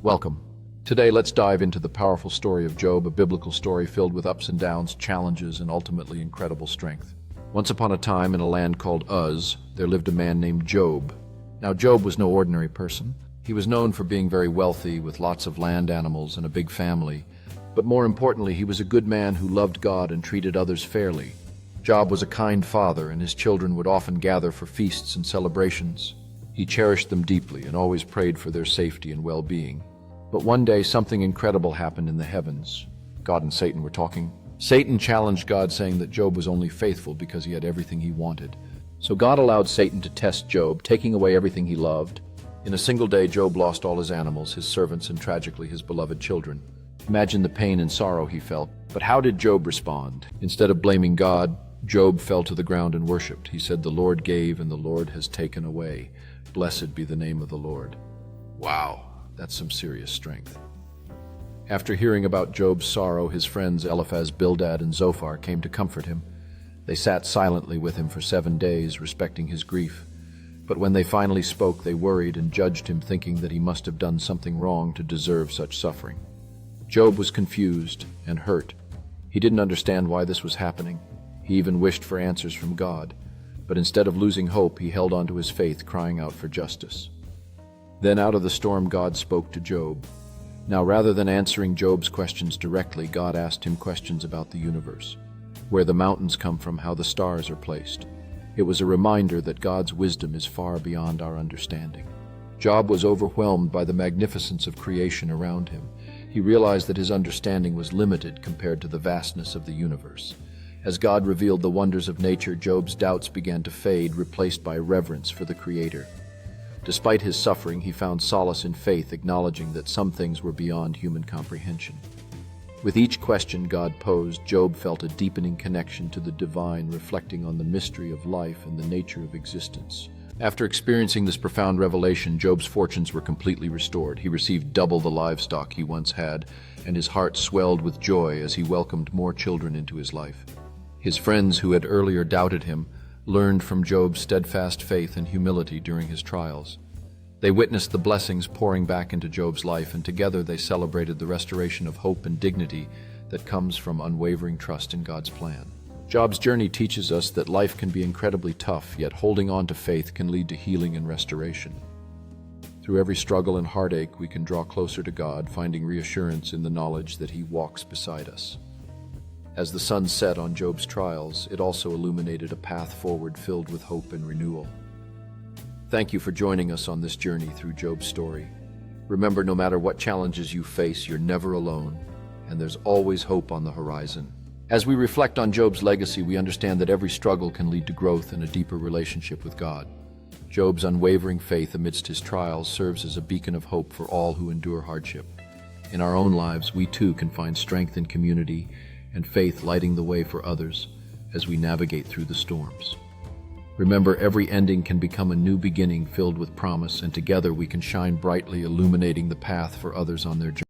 Welcome. Today, let's dive into the powerful story of Job, a biblical story filled with ups and downs, challenges, and ultimately incredible strength. Once upon a time, in a land called Uz, there lived a man named Job. Now, Job was no ordinary person. He was known for being very wealthy, with lots of land animals and a big family. But more importantly, he was a good man who loved God and treated others fairly. Job was a kind father, and his children would often gather for feasts and celebrations. He cherished them deeply and always prayed for their safety and well-being. But one day, something incredible happened in the heavens. God and Satan were talking. Satan challenged God, saying that Job was only faithful because he had everything he wanted. So God allowed Satan to test Job, taking away everything he loved. In a single day, Job lost all his animals, his servants, and tragically his beloved children. Imagine the pain and sorrow he felt. But how did Job respond? Instead of blaming God, Job fell to the ground and worshipped. He said, "The Lord gave and the Lord has taken away. Blessed be the name of the Lord." Wow. That's some serious strength. After hearing about Job's sorrow, his friends Eliphaz, Bildad, and Zophar came to comfort him. They sat silently with him for 7 days, respecting his grief. But when they finally spoke, they worried and judged him, thinking that he must have done something wrong to deserve such suffering. Job was confused and hurt. He didn't understand why this was happening. He even wished for answers from God. But instead of losing hope, he held on to his faith, crying out for justice. Then out of the storm, God spoke to Job. Now, rather than answering Job's questions directly, God asked him questions about the universe, where the mountains come from, how the stars are placed. It was a reminder that God's wisdom is far beyond our understanding. Job was overwhelmed by the magnificence of creation around him. He realized that his understanding was limited compared to the vastness of the universe. As God revealed the wonders of nature, Job's doubts began to fade, replaced by reverence for the Creator. Despite his suffering, he found solace in faith, acknowledging that some things were beyond human comprehension. With each question God posed, Job felt a deepening connection to the divine, reflecting on the mystery of life and the nature of existence. After experiencing this profound revelation, Job's fortunes were completely restored. He received double the livestock he once had, and his heart swelled with joy as he welcomed more children into his life. His friends, who had earlier doubted him, learned from Job's steadfast faith and humility during his trials. They witnessed the blessings pouring back into Job's life, and together they celebrated the restoration of hope and dignity that comes from unwavering trust in God's plan. Job's journey teaches us that life can be incredibly tough, yet holding on to faith can lead to healing and restoration. Through every struggle and heartache, we can draw closer to God, finding reassurance in the knowledge that He walks beside us. As the sun set on Job's trials, it also illuminated a path forward filled with hope and renewal. Thank you for joining us on this journey through Job's story. Remember, no matter what challenges you face, you're never alone, and there's always hope on the horizon. As we reflect on Job's legacy, we understand that every struggle can lead to growth and a deeper relationship with God. Job's unwavering faith amidst his trials serves as a beacon of hope for all who endure hardship. In our own lives, we too can find strength in community and faith, lighting the way for others as we navigate through the storms. Remember, every ending can become a new beginning filled with promise, and together we can shine brightly, illuminating the path for others on their journey.